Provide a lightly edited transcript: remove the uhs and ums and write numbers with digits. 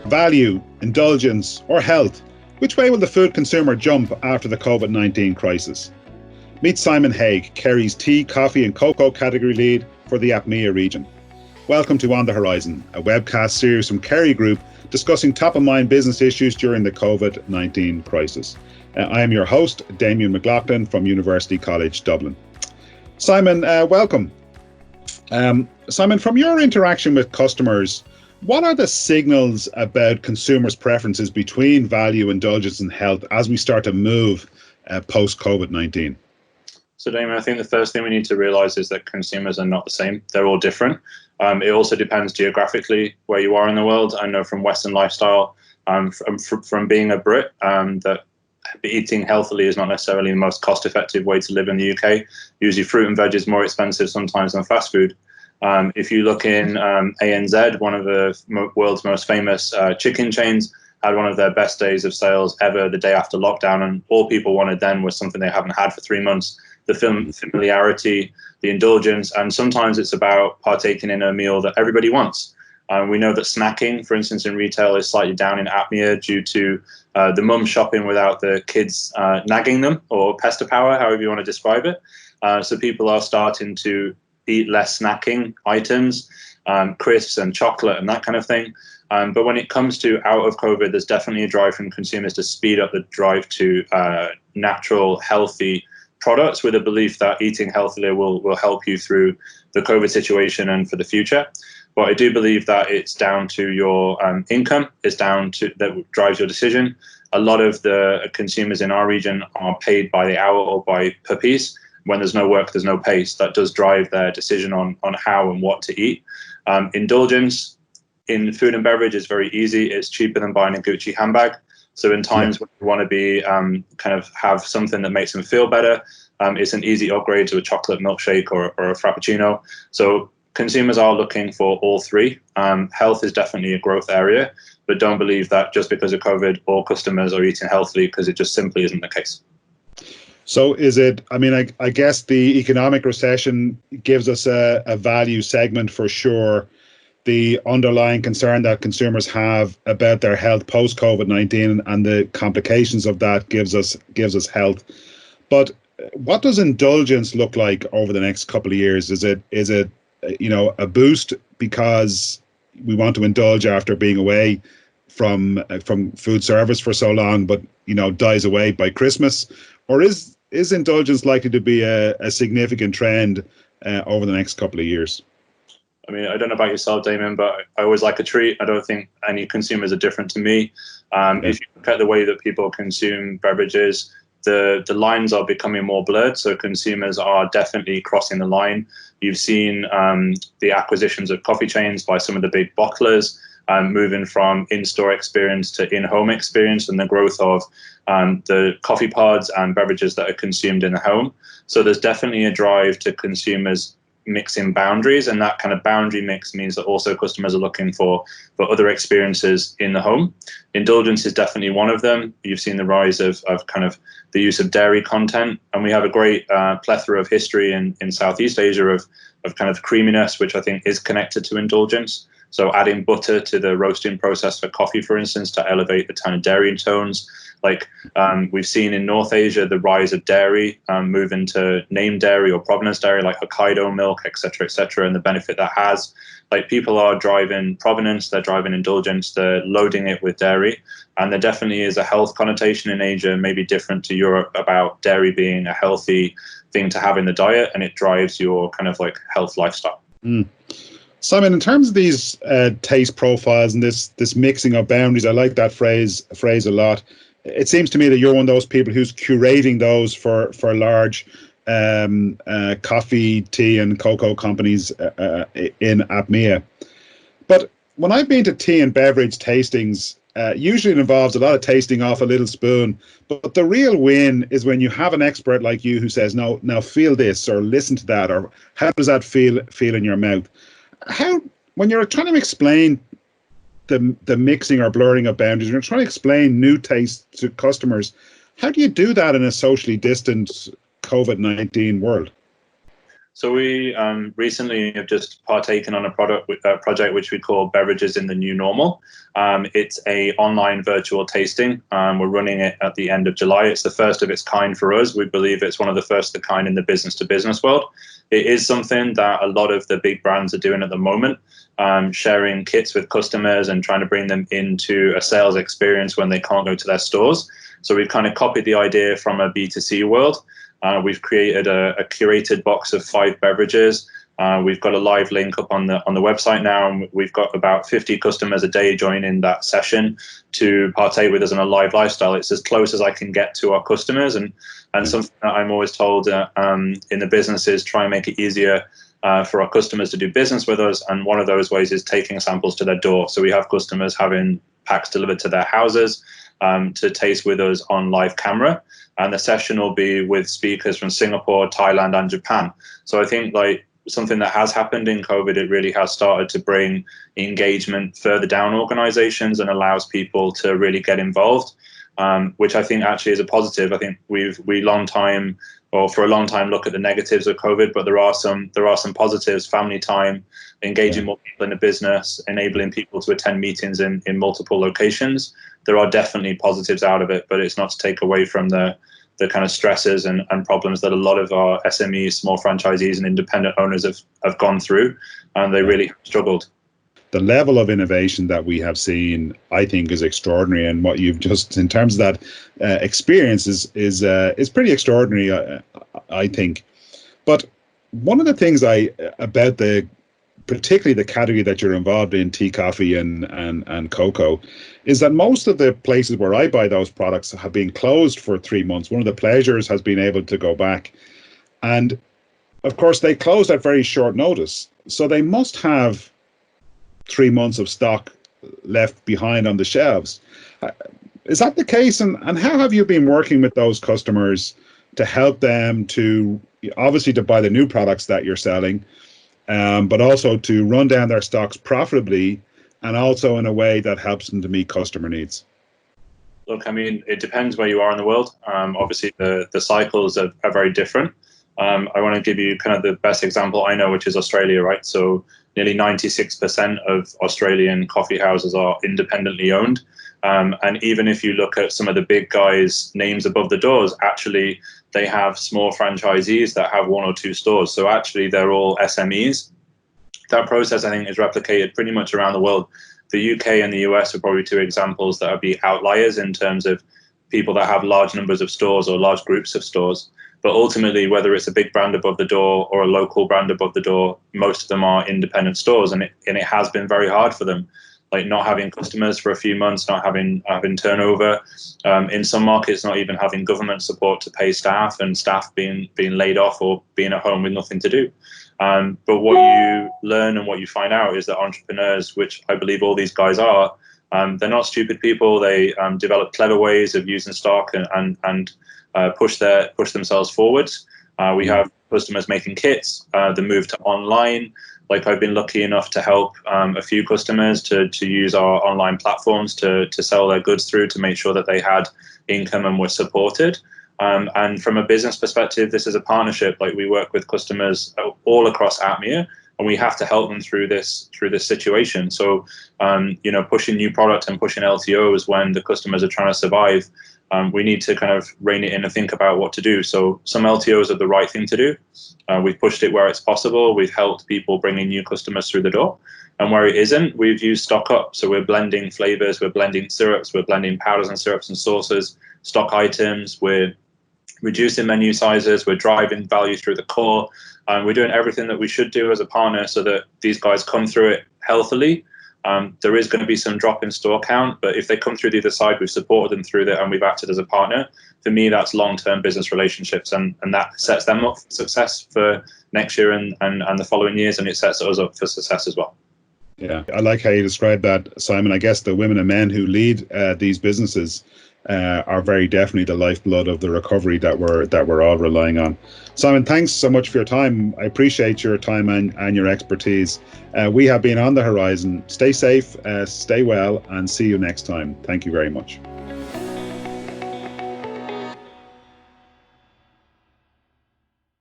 Value, indulgence, or health? Which way will the food consumer jump after the COVID-19 crisis? Meet Simon Hague, Kerry's tea, coffee and cocoa category lead for the APMEA region. Welcome to On the Horizon, a webcast series from Kerry Group discussing top-of-mind business issues during the COVID-19 crisis. I am your host, Damien McLaughlin from University College Dublin. Simon, welcome. Simon, from your interaction with customers, what are the signals about consumers' preferences between value, indulgence and health as we start to move post-COVID-19? So Damien, I think the first thing we need to realise is that consumers are not the same. They're all different. It also depends geographically where you are in the world. I know from Western lifestyle, from being a Brit, that eating healthily is not necessarily the most cost-effective way to live in the UK. Usually fruit and veg is more expensive sometimes than fast food. If you look in ANZ, one of the world's most famous chicken chains, had one of their best days of sales ever the day after lockdown, and all people wanted then was something they haven't had for 3 months. The familiarity, the indulgence, and sometimes it's about partaking in a meal that everybody wants. We know that snacking, for instance, in retail is slightly down in APMEA due to the mum shopping without the kids nagging them, or pester power, however you want to describe it. So people are starting to eat less snacking items, crisps and chocolate and that kind of thing. But when it comes to out of COVID, there's definitely a drive from consumers to speed up the drive to natural, healthy products, with a belief that eating healthily will help you through the COVID situation and for the future. But I do believe that it's down to your income, it's down to that drives your decision. A lot of the consumers in our region are paid by the hour or per piece. When there's no work, there's no pay. So that does drive their decision on how and what to eat. Indulgence in food and beverage is very easy. It's cheaper than buying a Gucci handbag. So in times when you want to be kind of have something that makes them feel better, it's an easy upgrade to a chocolate milkshake or a frappuccino. So consumers are looking for all three. Health is definitely a growth area, but don't believe that just because of COVID, all customers are eating healthily, because it just simply isn't the case. So is it, I guess the economic recession gives us a value segment for sure. The underlying concern that consumers have about their health post COVID-19 and the complications of that gives us health. But what does indulgence look like over the next couple of years? Is it a boost because we want to indulge after being away from food service for so long, but dies away by Christmas? Or is indulgence likely to be a significant trend over the next couple of years? I mean, I don't know about yourself, Damien, but I always like a treat. I don't think any consumers are different to me. If you look at the way that people consume beverages, the lines are becoming more blurred. So consumers are definitely crossing the line. You've seen the acquisitions of coffee chains by some of the big bottlers, moving from in-store experience to in-home experience, and the growth of the coffee pods and beverages that are consumed in the home. So there's definitely a drive to consumers mixing boundaries, and that kind of boundary mix means that also customers are looking for other experiences in the home. Indulgence is definitely one of them. You've seen the rise of kind of the use of dairy content, and we have a great plethora of history in Southeast Asia of kind of creaminess, which I think is connected to indulgence. So adding butter to the roasting process for coffee, for instance, to elevate the kind of dairy tones. Like we've seen in North Asia, the rise of dairy move into name dairy or provenance dairy, like Hokkaido milk, et cetera, and the benefit that has. Like people are driving provenance, they're driving indulgence, they're loading it with dairy. And there definitely is a health connotation in Asia, maybe different to Europe, about dairy being a healthy thing to have in the diet, and it drives your kind of like health lifestyle. Simon, in terms of these taste profiles and this mixing of boundaries, I like that phrase a lot. It seems to me that you're one of those people who's curating those for large coffee, tea and cocoa companies in APMEA. But when I've been to tea and beverage tastings, usually it involves a lot of tasting off a little spoon. But the real win is when you have an expert like you who says, no, now feel this, or listen to that, or how does that feel in your mouth? When you're trying to explain the mixing or blurring of boundaries, you're trying to explain new tastes to customers, how do you do that in a socially distant COVID-19 world? So we recently have just partaken on a project which we call Beverages in the New Normal. It's a online virtual tasting. We're running it at the end of July. It's the first of its kind for us. We believe it's one of the first of the kind in the business-to-business world. It is something that a lot of the big brands are doing at the moment, sharing kits with customers and trying to bring them into a sales experience when they can't go to their stores. So we've kind of copied the idea from a B2C world. We've created a curated box of 5 beverages. We've got a live link up on the website now, and we've got about 50 customers a day joining that session to partake with us in a live lifestyle. It's as close as I can get to our customers, and something that I'm always told in the business is try and make it easier for our customers to do business with us, and one of those ways is taking samples to their door. So we have customers having packs delivered to their houses to taste with us on live camera. And the session will be with speakers from Singapore, Thailand, and Japan. So I think like something that has happened in COVID, it really has started to bring engagement further down organizations and allows people to really get involved, which I think actually is a positive. I think for a long time look at the negatives of COVID, but there are some positives: family time, engaging more people in the business, enabling people to attend meetings in multiple locations. There are definitely positives out of it, but it's not to take away from the kind of stresses and problems that a lot of our SMEs, small franchisees and independent owners have gone through, and they really struggled. The level of innovation that we have seen, I think, is extraordinary, and what you've just, in terms of that experience, is pretty extraordinary, I think. But one of the things about particularly the category that you're involved in, tea, coffee, and cocoa, is that most of the places where I buy those products have been closed for 3 months. One of the pleasures has been able to go back, and of course they closed at very short notice, so they must have 3 months of stock left behind on the shelves. Is that the case? And how have you been working with those customers to help them to, obviously, to buy the new products that you're selling, but also to run down their stocks profitably, and also in a way that helps them to meet customer needs? Look, I mean, it depends where you are in the world. Obviously, the cycles are very different. I want to give you kind of the best example I know, which is Australia, right? So nearly 96% of Australian coffee houses are independently owned. And even if you look at some of the big guys' names above the doors, actually, they have small franchisees that have 1 or 2 stores. So actually, they're all SMEs. That process, I think, is replicated pretty much around the world. The UK and the US are probably 2 examples that would be outliers in terms of people that have large numbers of stores or large groups of stores. But ultimately, whether it's a big brand above the door or a local brand above the door, most of them are independent stores, and it has been very hard for them, like not having customers for a few months, not having turnover. In some markets, not even having government support to pay staff, and staff being laid off or being at home with nothing to do. But what you learn and what you find out is that entrepreneurs, which I believe all these guys are, they're not stupid people. They develop clever ways of using stock and push themselves forwards. We have customers making kits, the move to online. Like I've been lucky enough to help a few customers to use our online platforms to sell their goods through, to make sure that they had income and were supported. And from a business perspective, this is a partnership. Like we work with customers all across APMEA, and we have to help them through this situation. So, pushing new product and pushing LTOs when the customers are trying to survive, we need to kind of rein it in and think about what to do. So some LTOs are the right thing to do. We've pushed it where it's possible. We've helped people bring in new customers through the door. And where it isn't, we've used stock up. So we're blending flavors, we're blending syrups, we're blending powders and syrups and sauces, stock items. We're reducing menu sizes. We're driving value through the core. We're doing everything that we should do as a partner so that these guys come through it healthily. There is going to be some drop in store count, but if they come through the other side, we've supported them through that and we've acted as a partner. For me, that's long-term business relationships, and that sets them up for success for next year and the following years, and it sets us up for success as well. Yeah, I like how you described that, Simon. I guess the women and men who lead these businesses are very definitely the lifeblood of the recovery that we're all relying on. Simon, thanks so much for your time. I appreciate your time and your expertise. We have been On the Horizon. Stay safe, stay well, and see you next time. Thank you very much.